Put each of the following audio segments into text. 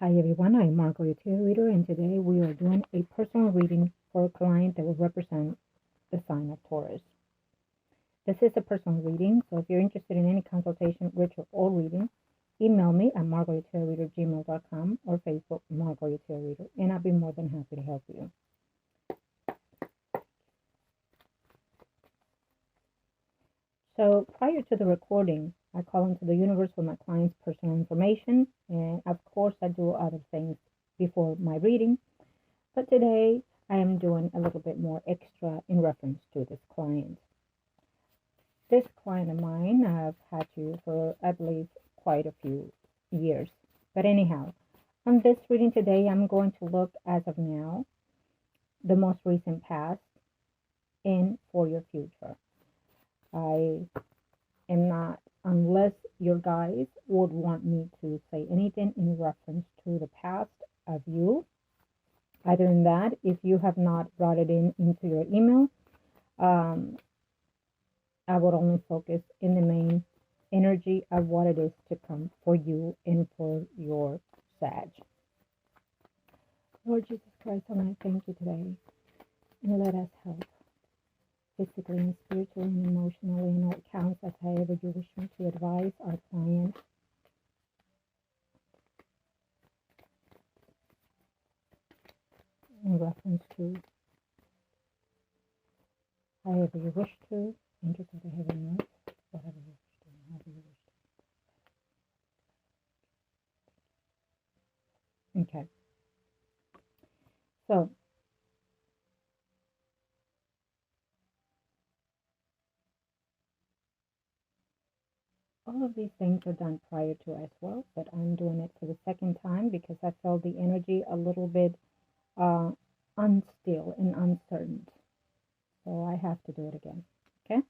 Hi everyone, I'm margourtarotreader, and today we are doing a personal reading for a client that will represent the sign of Taurus. This is a personal reading, so if you're interested in any consultation, ritual, or reading, email me at margourtarotreader@gmail.com or Facebook margourtarotreader, and I'll be more than happy to help you. So prior to the recording, I call into the universe with my client's personal information, and of course I do other things before my reading, but today I am doing a little bit more extra in reference to this client. This client of mine, I've had you for, I believe, quite a few years. But anyhow, on this reading today, I'm going to look, as of now, the most recent past and for your future. I am not, unless your guides would want me to say anything in reference to the past of you. Other than that, if you have not brought it into your email, I would only focus in the main energy of what it is to come for you and for your Sag. Lord Jesus Christ, I want to thank you today, and let us help physically and spiritually and emotionally in all counts as however you wish me to advise our client. In reference to however you wish to, enter to the heaven earth, whatever you wish to, however you wish to. Okay. So, all of these things are done prior to as well, but I'm doing it for the second time because I felt the energy a little bit unstill and uncertain. So I have to do it again, okay?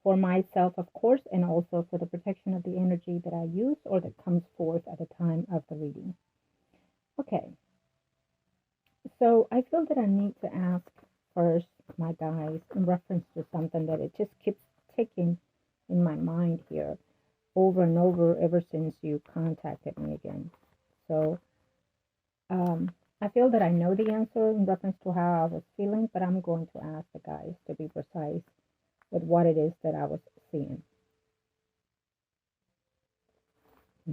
For myself, of course, and also for the protection of the energy that I use or that comes forth at the time of the reading. Okay. So I feel that I need to ask first, my guys, in reference to something that it just keeps ticking in my mind here over and over ever since you contacted me again. So I feel that I know the answer in reference to how I was feeling, but I'm going to ask the guys to be precise with what it is that I was seeing.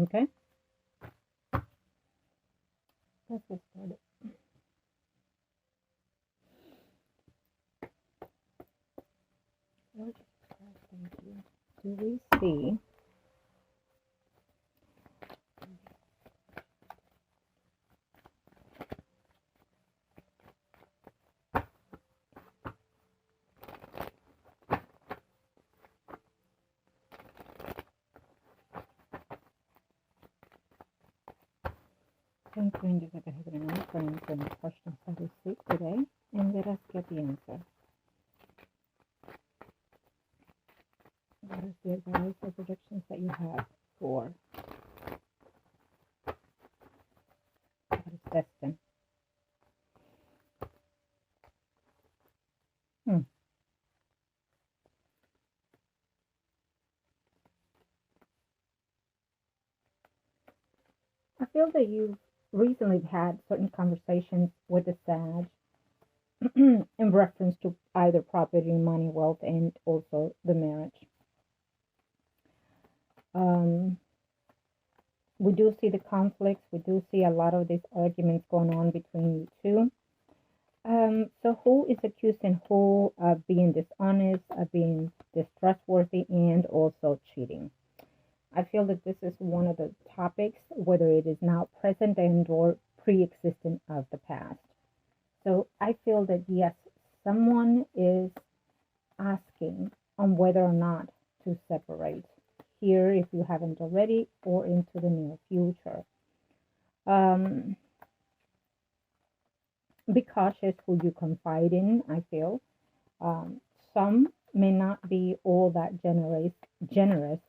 Okay? Let's get started. Lord Jesus Christ, thank you. Do we see thank you, angels of heaven and earth, for answering the questions that we seek today, and let us get the answer. What is the advice or predictions that you have for what is destined? I feel that you've recently had certain conversations with the Sag in reference to either property, money, wealth, and also the marriage. We do see the conflicts. We do see a lot of these arguments going on between you two. So who is accusing who of being dishonest, of being distrustworthy, and also cheating? I feel that this is one of the topics, whether it is now present and or pre-existent of the past. So I feel that yes, someone is asking on whether or not to separate here if you haven't already, or into the near future. Be cautious who you confide in, I feel. Some may not be all that generous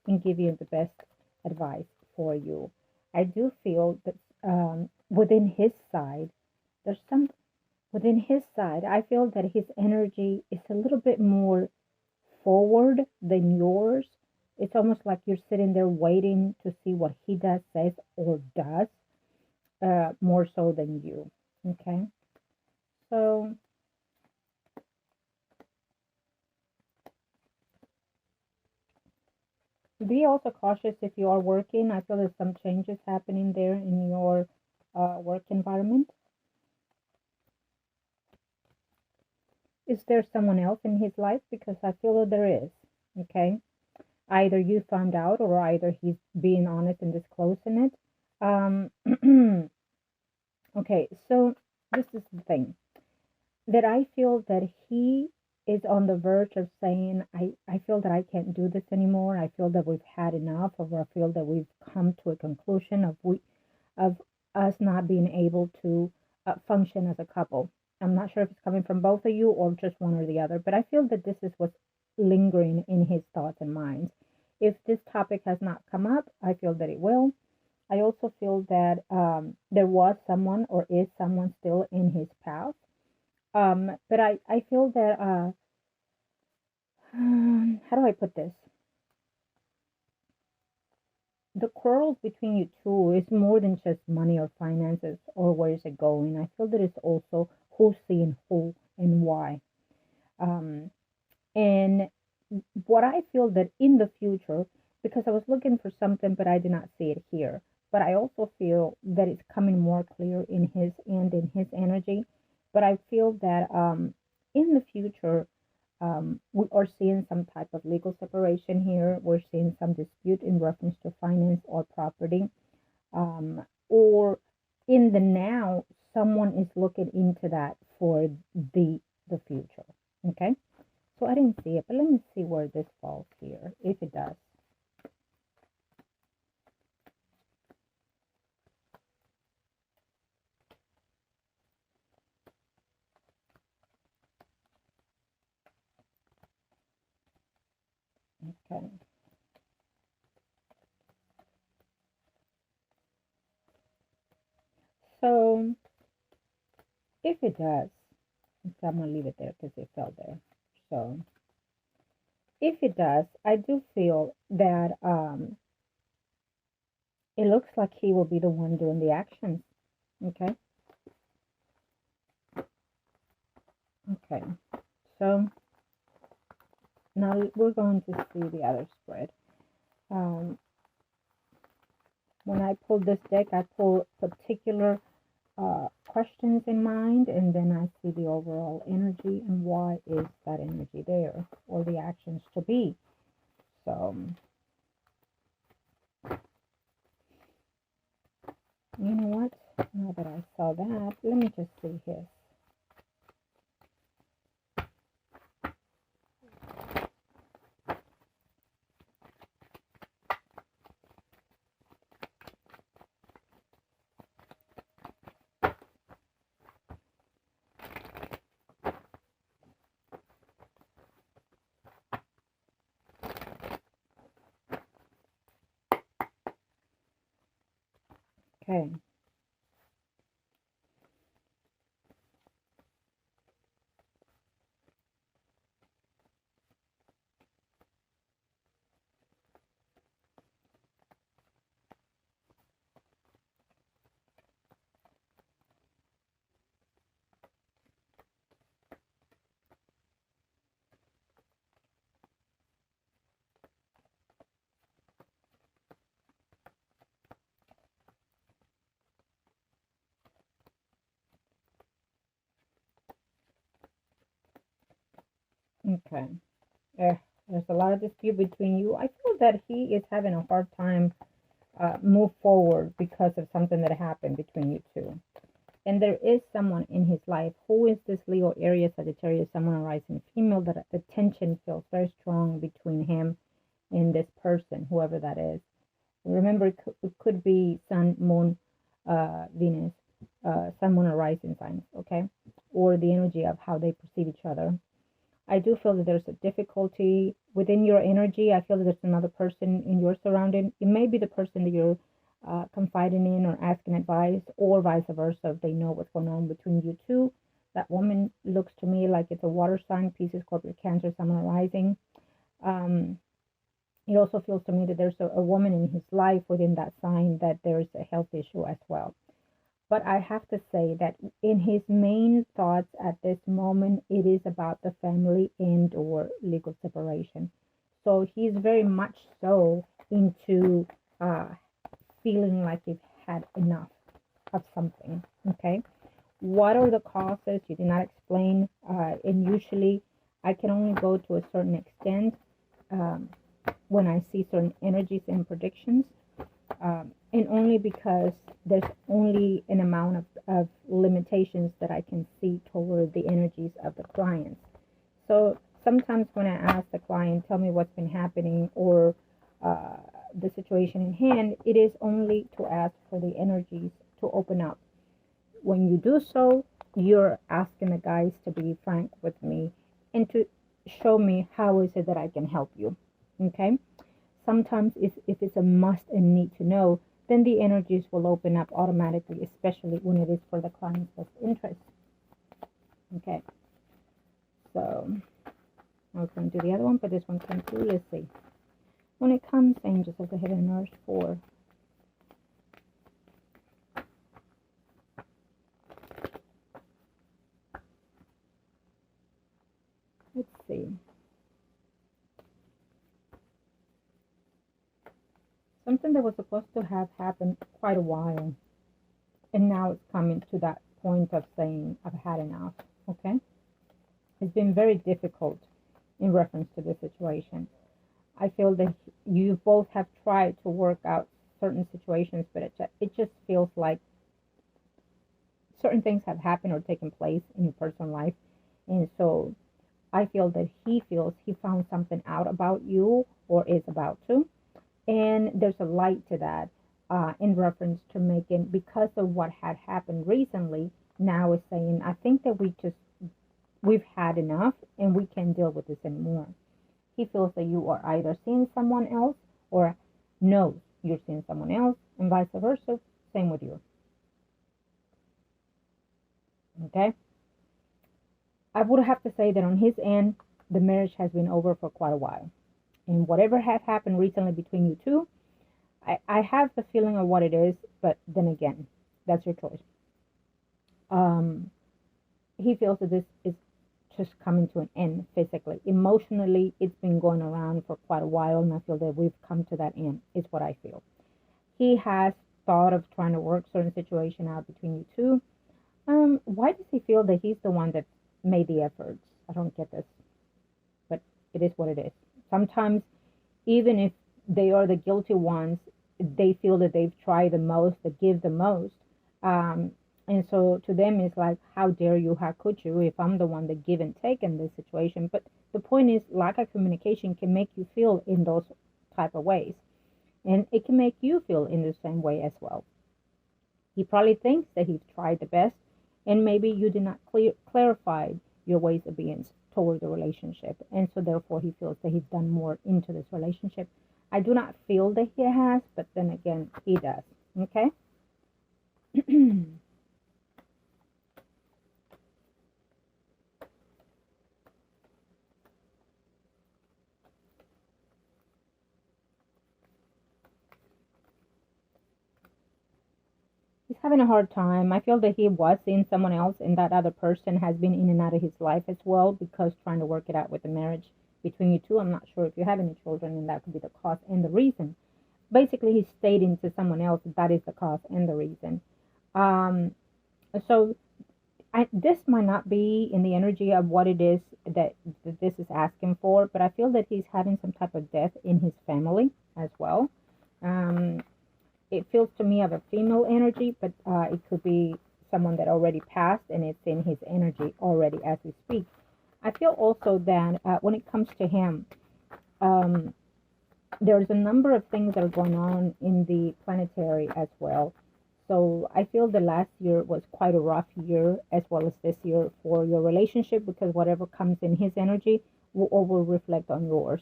and give you the best advice for you. I do feel that within his side, I feel that his energy is a little bit more forward than yours. It's almost like you're sitting there waiting to see what he does, says, or does. more so than you. Okay, so be also cautious if you are working. I feel there's some changes happening there in your work environment. Is there someone else in his life? Because I feel that there is. Okay, either you found out or either he's being honest and disclosing it. Um, okay, so this is the thing that I feel that he is on the verge of saying, I feel that I can't do this anymore. I feel that we've had enough, or I feel that we've come to a conclusion of us not being able to function as a couple. I'm not sure if it's coming from both of you or just one or the other, but I feel that this is what's lingering in his thoughts and minds. If this topic has not come up, I feel that it will. I also feel that there was someone or is someone still in his path. But I feel that, how do I put this? The quarrels between you two is more than just money or finances or where is it going. I feel that it's also who's seeing who and why. Um, and what I feel that in the future, because I was looking for something, but I did not see it here. But I also feel that it's coming more clear in his and in his energy. But I feel that in the future, we are seeing some type of legal separation here. We're seeing some dispute in reference to finance or property. Or in the now, someone is looking into that for the future. Okay. So I didn't see it, but let me see where this falls here, if it does. Okay. So if it does, so I'm going to leave it there because it fell there. So if it does, I do feel that it looks like he will be the one doing the actions. Okay. Okay. So now we're going to see the other spread. Um, when I pull this deck, I pull particular questions in mind, and then I see the overall energy and why is that energy there, or the actions to be. So, you know what? Now that I saw that, let me just see his. Okay. Okay. There's a lot of dispute between you. I feel that he is having a hard time move forward because of something that happened between you two. And there is someone in his life who is this Leo, Aries, Sagittarius, someone arising female, that the tension feels very strong between him and this person, whoever that is. Remember, it could be Sun, Moon, Venus, Sun, Moon, or rising signs, okay? Or the energy of how they perceive each other. I do feel that there's a difficulty within your energy. I feel that there's another person in your surrounding. It may be the person that you're confiding in or asking advice, or vice versa, if they know what's going on between you two. That woman looks to me like it's a water sign, Pisces, Scorpio, Cancer, Sun rising. It also feels to me that there's a woman in his life within that sign that there's a health issue as well. But I have to say that in his main thoughts at this moment, it is about the family and or legal separation. So he's very much so into uh, feeling like he's had enough of something. Okay. What are the causes? You did not explain. And usually I can only go to a certain extent um, when I see certain energies and predictions. And only because there's only an amount of limitations that I can see toward the energies of the clients. So sometimes when I ask the client, tell me what's been happening or uh, the situation in hand, it is only to ask for the energies to open up. When you do so, you're asking the guys to be frank with me and to show me how is it that I can help you. Okay? Sometimes if it's a must and need to know, then the energies will open up automatically, especially when it is for the client's best interest. Okay, so I was going to do the other one, but this one came through. Let's see. When it comes, angels of the hidden earth for let's see. Something that was supposed to have happened quite a while, and now it's coming to that point of saying I've had enough. Okay, it's been very difficult in reference to this situation. I feel that you both have tried to work out certain situations, but it just feels like certain things have happened or taken place in your personal life, and so I feel that he feels he found something out about you or is about to, and there's a light to that in reference to making because of what had happened recently. Now is saying I think that we've had enough and we can't deal with this anymore. He feels that you are either seeing someone else or knows you're seeing someone else, and vice versa. Same with you. Okay? I would have to say that on his end, the marriage has been over for quite a while. And whatever has happened recently between you two, I have the feeling of what it is, but then again, that's your choice. Um, he feels that this is just coming to an end physically. Emotionally, it's been going around for quite a while, and I feel that we've come to that end, is what I feel. He has thought of trying to work certain situation out between you two. Why does he feel that he's the one that made the efforts? I don't get this, but it is what it is. Sometimes, even if they are the guilty ones, they feel that they've tried the most, that give the most. Um, and so to them, it's like, how dare you? How could you? If I'm the one that give and take in this situation. But the point is, lack of communication can make you feel in those type of ways. And it can make you feel in the same way as well. He probably thinks that he's tried the best, and maybe you did not clarify your ways of being toward the relationship. And so therefore he feels that he's done more into this relationship. I do not feel that he has, but then again, he does. Okay? He's having a hard time. I feel that he was seeing someone else, and that other person has been in and out of his life as well because trying to work it out with the marriage between you two. I'm not sure if you have any children, and that could be the cause and the reason. Basically, he's stating to someone else that is the cause and the reason. Um, so this might not be in the energy of what it is that this is asking for, but I feel that he's having some type of death in his family as well. Um, it feels to me of a female energy, but it could be someone that already passed and it's in his energy already as we speak. I feel also that when it comes to him, um, there's a number of things that are going on in the planetary as well. So I feel the last year was quite a rough year as well as this year for your relationship because whatever comes in his energy will reflect on yours.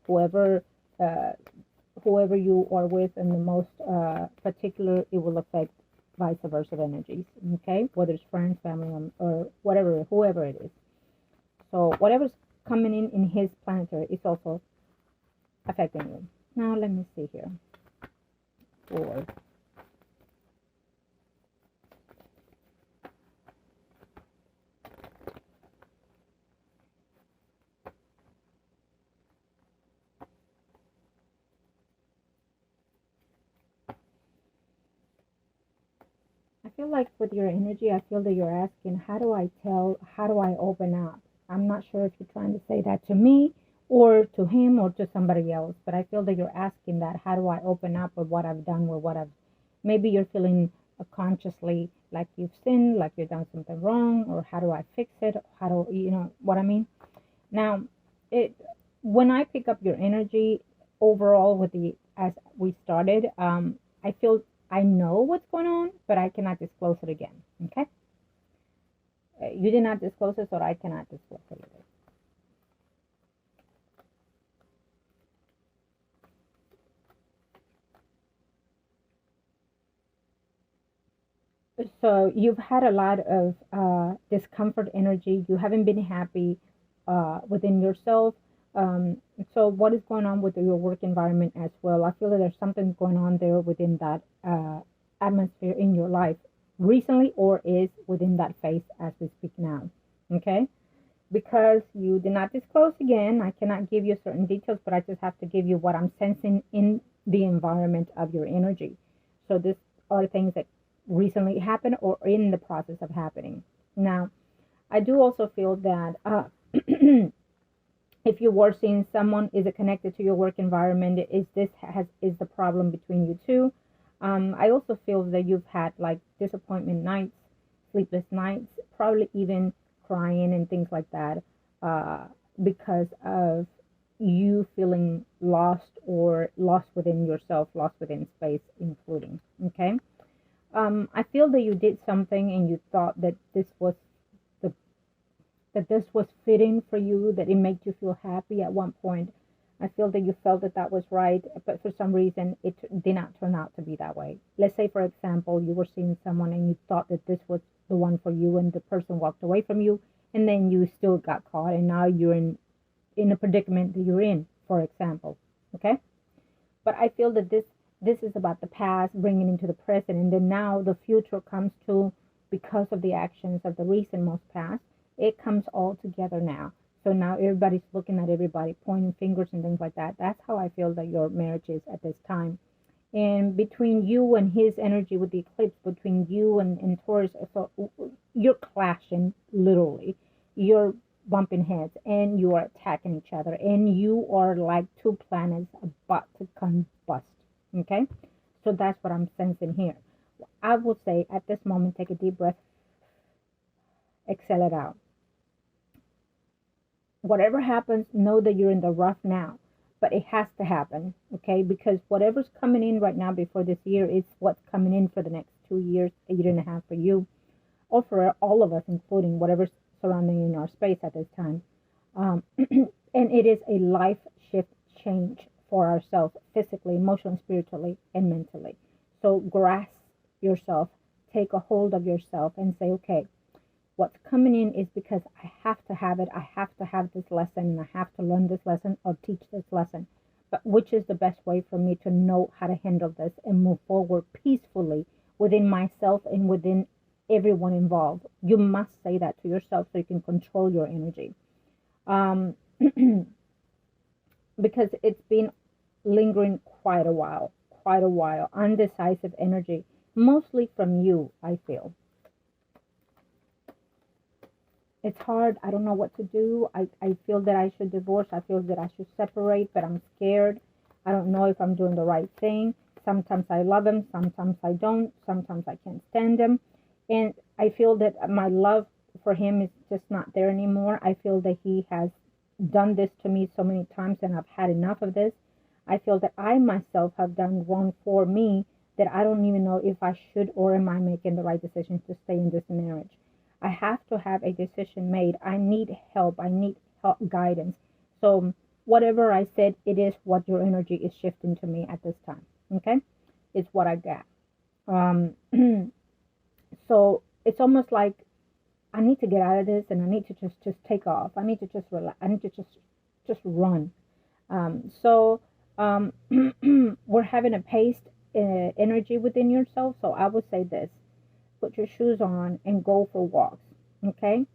Whoever uh, whoever you are with in the most particular, it will affect vice versa energies. Okay, whether it's friends, family, or whatever, whoever it is. So whatever's coming in his planetary is also affecting you. Now let me see here. For feel like with your energy, I feel that you're asking, how do I open up? I'm not sure if you're trying to say that to me or to him or to somebody else, but I feel that you're asking that, how do I open up with what I've done, with what I've, maybe you're feeling consciously like you've sinned, like you've done something wrong, or how do I fix it? How do, you know what I mean? Now, it, when I pick up your energy overall with the, as we started, I feel I know what's going on, but I cannot disclose it again. Okay? You did not disclose it, so I cannot disclose it either. So you've had a lot of discomfort energy. You haven't been happy within yourself. So what is going on with your work environment as well? I feel that there's something going on there within that atmosphere in your life recently, or is within that phase as we speak now. Okay? Because you did not disclose again, I cannot give you certain details, but I just have to give you what I'm sensing in the environment of your energy. So these are things that recently happened or in the process of happening. Now, I do also feel that if you were seeing someone, is it connected to your work environment? Is the problem between you two? I also feel that you've had like disappointment nights, sleepless nights, probably even crying and things like that, because of you feeling lost, or lost within yourself, lost within space, including. Okay. I feel that you did something and you thought that the this was fitting for you, that it made you feel happy at one point. I feel that you felt that that was right, but for some reason it did not turn out to be that way. Let's say, for example, you were seeing someone and you thought that this was the one for you, and the person walked away from you, and then you still got caught, and now you're in a predicament that you're in, for example. Okay. But I feel that this is about the past bringing into the present, and then now the future comes to, because of the actions of the recent most past, it comes all together now. So now everybody's looking at everybody, pointing fingers and things like that. That's how I feel that your marriage is at this time. And between you and his energy with the eclipse, between you and Taurus, so you're clashing, literally. You're bumping heads and you are attacking each other, and you are like two planets about to combust. Okay? So that's what I'm sensing here. I would say at this moment, take a deep breath, exhale it out. Whatever happens, know that you're in the rough now, but it has to happen, okay? Because whatever's coming in right now before this year is what's coming in for the next 2 years, a year and a half for you, or for all of us, including whatever's surrounding in our space at this time. And it is a life shift change for ourselves, physically, emotionally, spiritually, and mentally. So grasp yourself, take a hold of yourself, and say, okay, what's coming in is because I have to have it. I have to have this lesson, and I have to learn this lesson or teach this lesson. But which is the best way for me to know how to handle this and move forward peacefully within myself and within everyone involved? You must say that to yourself so you can control your energy. Because it's been lingering quite a while, undecisive energy, mostly from you, I feel. It's hard. I don't know what to do. I feel that I should divorce. I feel that I should separate, but I'm scared. I don't know if I'm doing the right thing. Sometimes I love him. Sometimes I don't. Sometimes I can't stand him. And I feel that my love for him is just not there anymore. I feel that he has done this to me so many times, and I've had enough of this. I feel that I myself have done wrong for me, that I don't even know if I should, or am I making the right decision to stay in this marriage. I have to have a decision made. I need help. I need help, guidance. So whatever I said, it is what your energy is shifting to me at this time. Okay? It's what I got. So it's almost like I need to get out of this, and I need to just take off. I need to just relax. I need to just run. We're having a paced energy within yourself. So I would say this: put your shoes on and go for walks. Okay,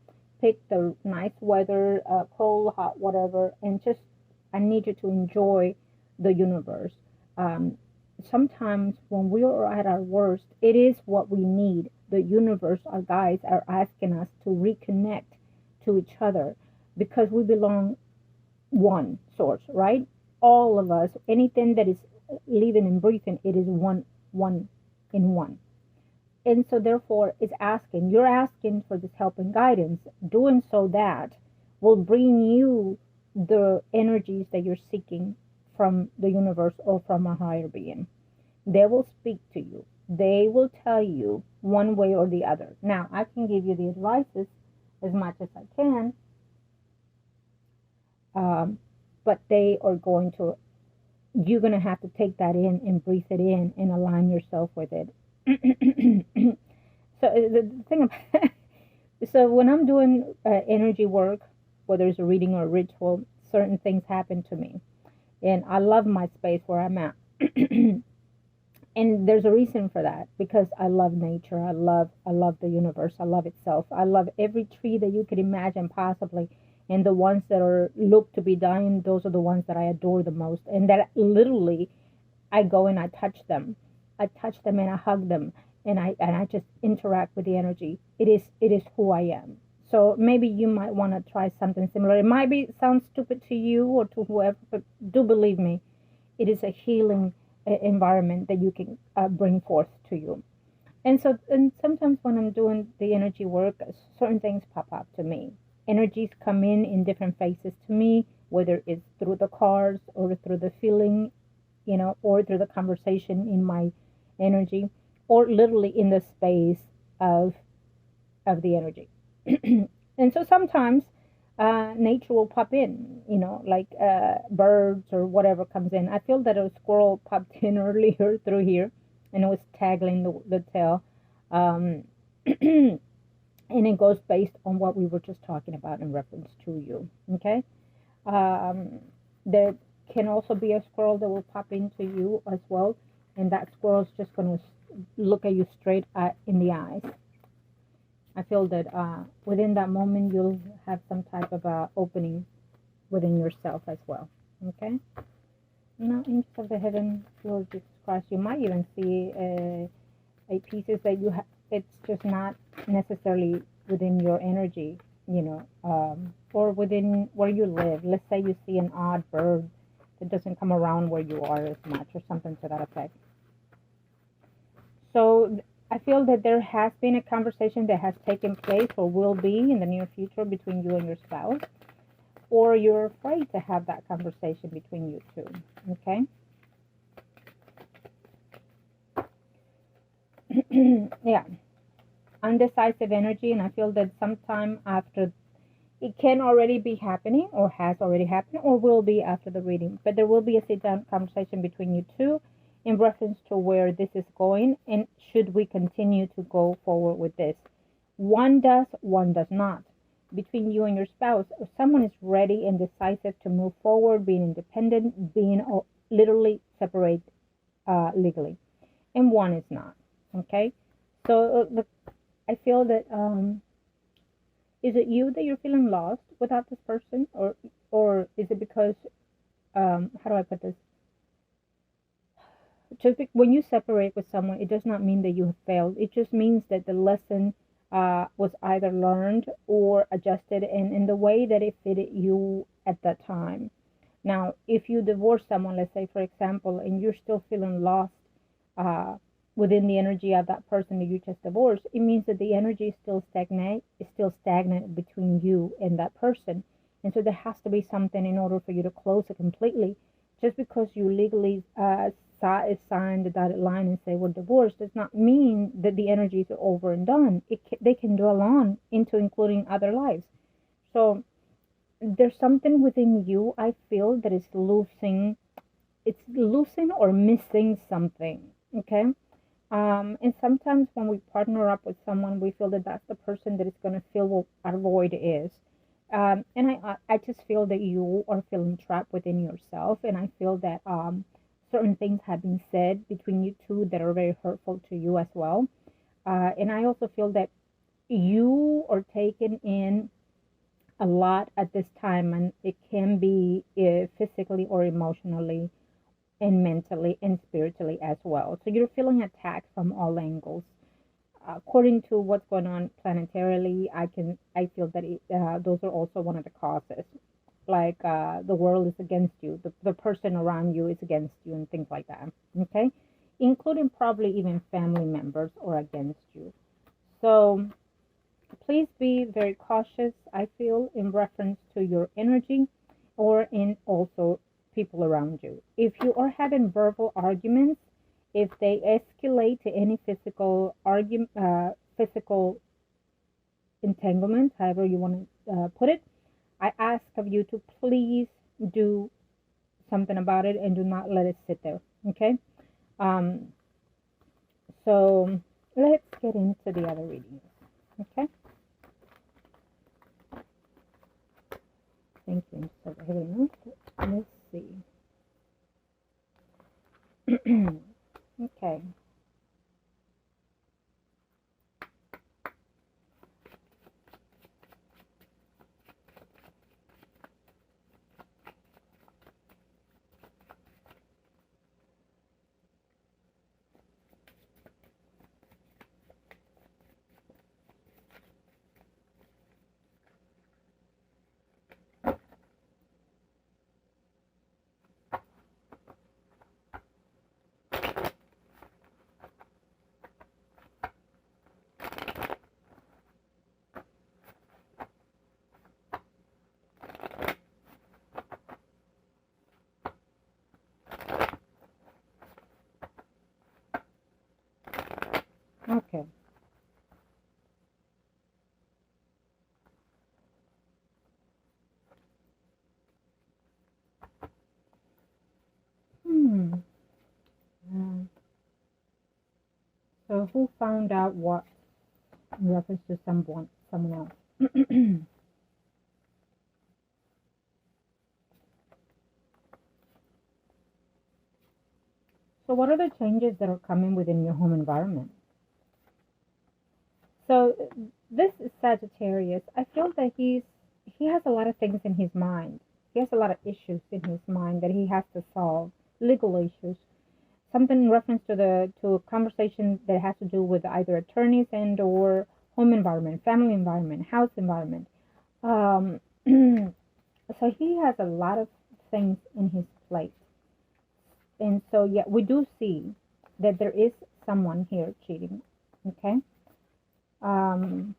pick the nice weather, cold, hot, whatever, and just, I need you to enjoy the universe. sometimes when we are at our worst, it is what we need. The universe, our guides, are asking us to reconnect to each other because we belong one source, right? All of us, anything that is living and breathing, it is one in one. And so therefore you're asking for this help and guidance. Doing so that will bring you the energies that you're seeking from the universe or from a higher being. They will speak to you. They will tell you one way or the other. Now, I can give you the advices as much as I can, but you're going to have to take that in and breathe it in and align yourself with it. So the thing about so when I'm doing energy work, whether it's a reading or a ritual, certain things happen to me, and I love my space where I'm at. And there's a reason for that, because I love nature. I love the universe. I love itself. I love every tree that you could imagine possibly, and the ones that are look to be dying, those are the ones that I adore the most, and that literally I go and I touch them. I touch them and I hug them, and I just interact with the energy. It is who I am. So maybe you might want to try something similar. It might be sound stupid to you or to whoever, but do believe me, it is a healing environment that you can bring forth to you. And sometimes when I'm doing the energy work, certain things pop up to me. Energies come in different phases to me, whether it's through the cards or through the feeling, or through the conversation in my energy, or literally in the space of the energy. And so sometimes nature will pop in, like birds or whatever comes in. I feel that a squirrel popped in earlier through here, and it was tagging the tail. And it goes based on what we were just talking about in reference to you. Okay. There can also be a squirrel that will pop into you as well, and that squirrel's just going to look at you straight in the eyes. I feel that within that moment you'll have some type of opening within yourself as well. Okay. Now, angels of the heaven, Lord Jesus Christ, you might even see a pieces that you have. It's just not necessarily within your energy, or within where you live. Let's say you see an odd bird that doesn't come around where you are as much, or something to that effect. So I feel that there has been a conversation that has taken place or will be in the near future between you and your spouse, or you're afraid to have that conversation between you two. Okay. Yeah. Undecisive energy, and I feel that sometime after, it can already be happening or has already happened or will be after the reading, but there will be a sit-down conversation between you two in reference to where this is going and should we continue to go forward with this. One does not. Between you and your spouse, if someone is ready and decisive to move forward, being independent, being literally separate legally, and one is not. Okay. So I feel that is it you that you're feeling lost without this person, or is it because how do I put this? When you separate with someone, it does not mean that you have failed. It just means that the lesson was either learned or adjusted in the way that it fitted you at that time. Now, if you divorce someone, let's say for example, and you're still feeling lost within the energy of that person that you just divorced, it means that the energy is still stagnant between you and that person. And so there has to be something in order for you to close it completely. Just because you legally sign the dotted line and say we're divorced does not mean that the energies are over and done. They can dwell on into including other lives. So there's something within you, I feel, that is losing or missing something. Okay. And sometimes when we partner up with someone, we feel that that's the person that is going to fill what our void is. And I just feel that you are feeling trapped within yourself, and I feel that certain things have been said between you two that are very hurtful to you as well. And I also feel that you are taking in a lot at this time, and it can be physically or emotionally, and mentally and spiritually as well. So you're feeling attacked from all angles. According to what's going on planetarily, I feel that those are also one of the causes. Like the world is against you, the person around you is against you, and things like that. Okay, including probably even family members are against you. So please be very cautious, I feel, in reference to your energy or in also people around you. If you are having verbal arguments, if they escalate to any physical argument, physical entanglement, however you want to put it, I ask of you to please do something about it and do not let it sit there. Okay. Um, so let's get into the other readings. Okay. Thank you so very much. Let's see. Okay. Okay. Hmm. So who found out what in reference to someone else? So what are the changes that are coming within your home environment? So this is Sagittarius. I feel that he has a lot of things in his mind. He has a lot of issues in his mind that he has to solve, legal issues. Something in reference to a conversation that has to do with either attorneys and or home environment, family environment, house environment. Um, so he has a lot of things in his plate. And so, yeah, we do see that there is someone here cheating. Okay. Um,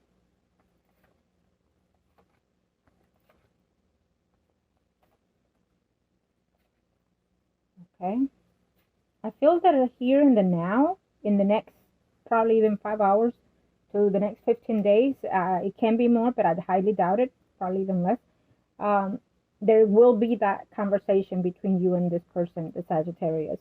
okay. I feel that here in the now, in the next probably even 5 hours to the next 15 days, it can be more, but I'd highly doubt it, probably even less. Um, there will be that conversation between you and this person, the Sagittarius.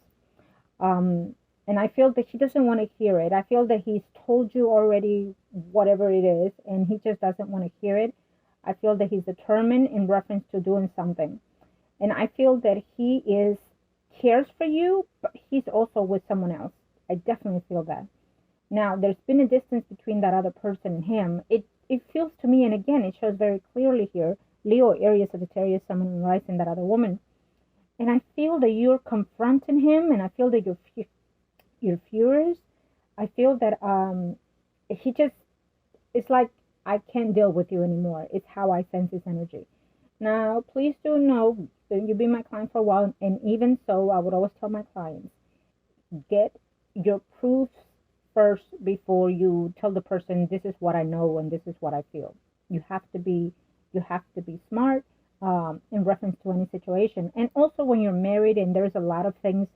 Um, and I feel that he doesn't want to hear it. I feel that he's told you already whatever it is, and he just doesn't want to hear it. I feel that he's determined in reference to doing something. And I feel that he is cares for you, but he's also with someone else. I definitely feel that. Now, there's been a distance between that other person and him. It feels to me, and again, it shows very clearly here, Leo, Aries, Sagittarius, someone rising that other woman. And I feel that you're confronting him, and I feel that you're furious. I feel that he just it's like I can't deal with you anymore. It's how I sense his energy. Now, please do know that you've been my client for a while, and even so, I would always tell my clients, get your proofs first before you tell the person this is what I know and this is what I feel. You have to be smart in reference to any situation, and also when you're married and there's a lot of things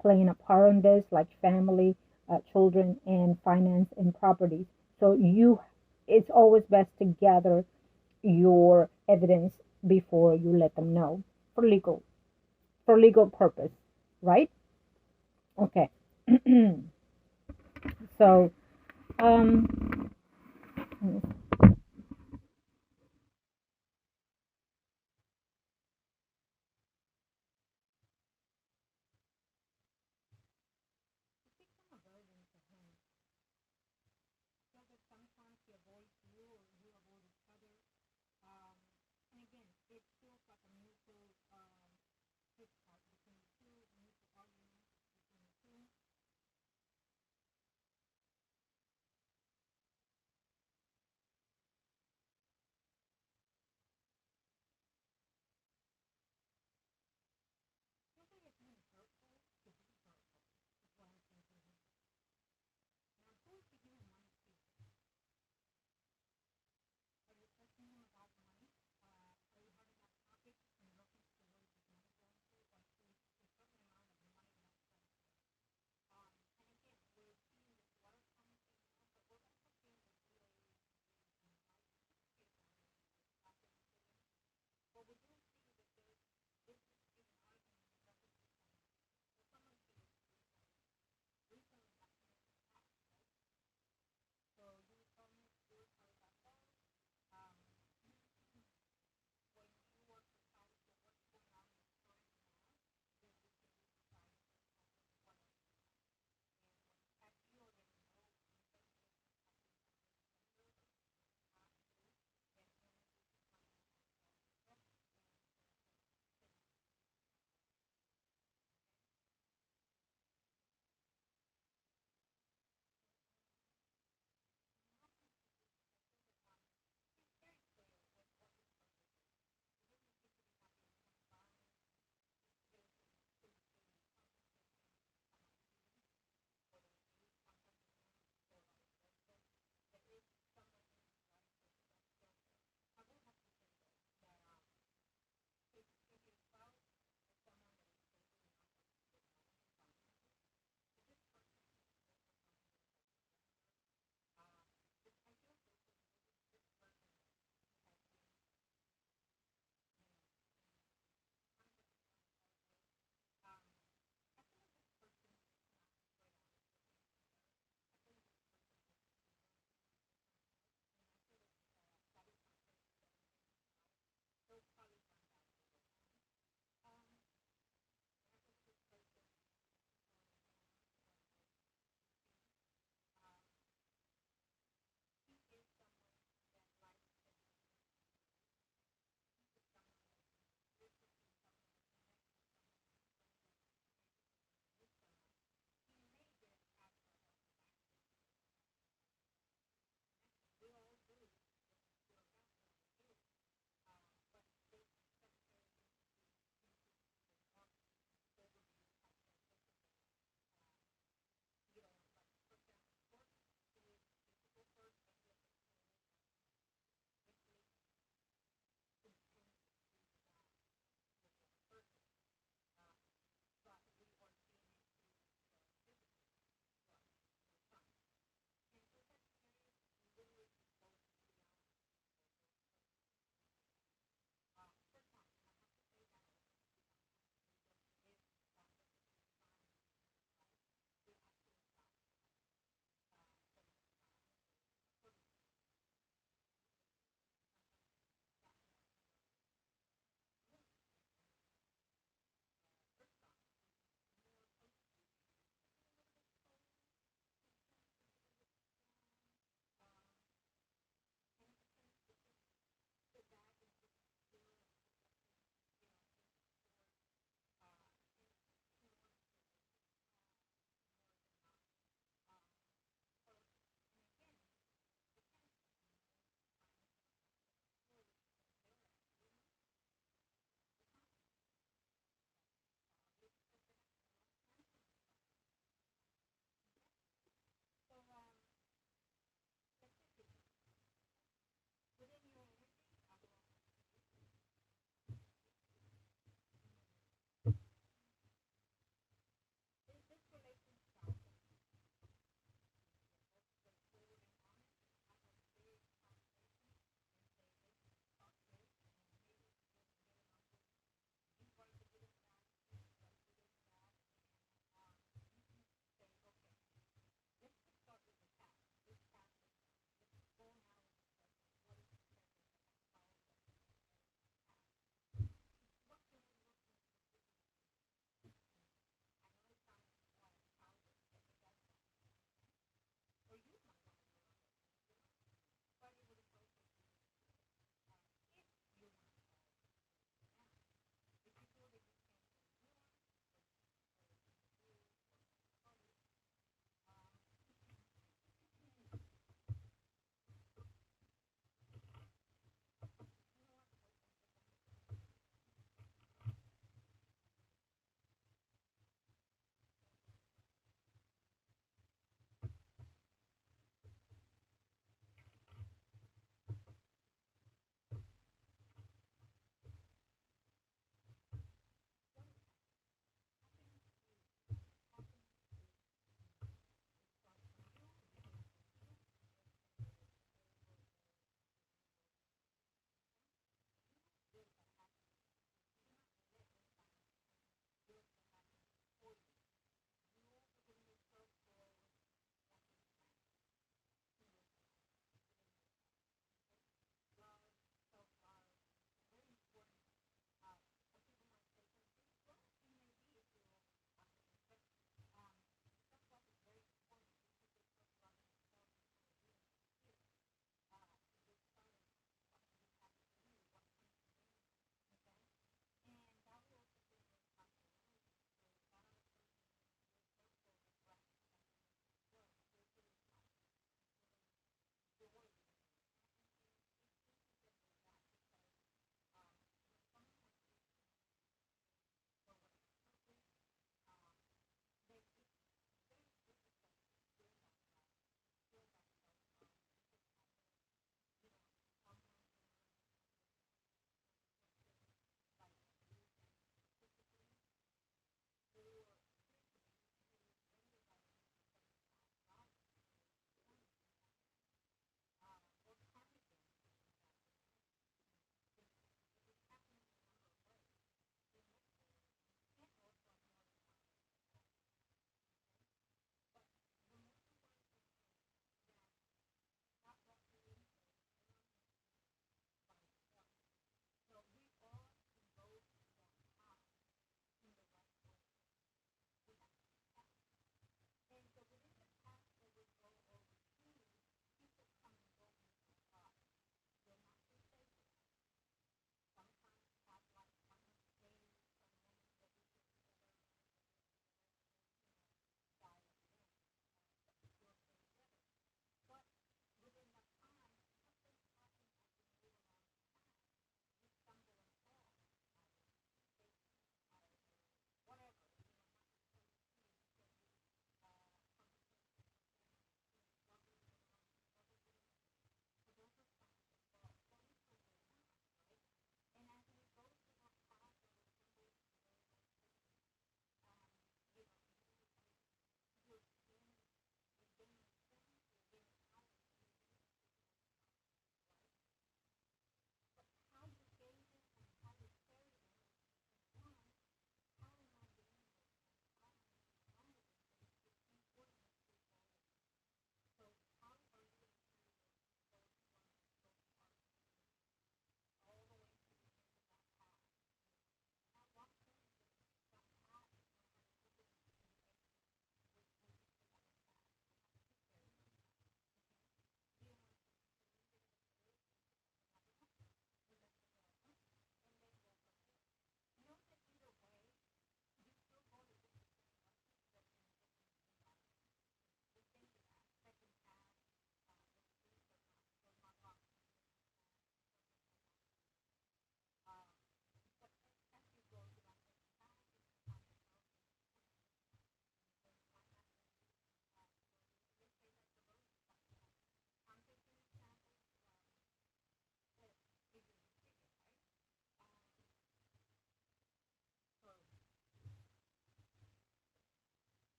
playing a part in this, like family, children, and finance and properties. So it's always best to gather your evidence before you let them know for legal purpose, right? Okay. So um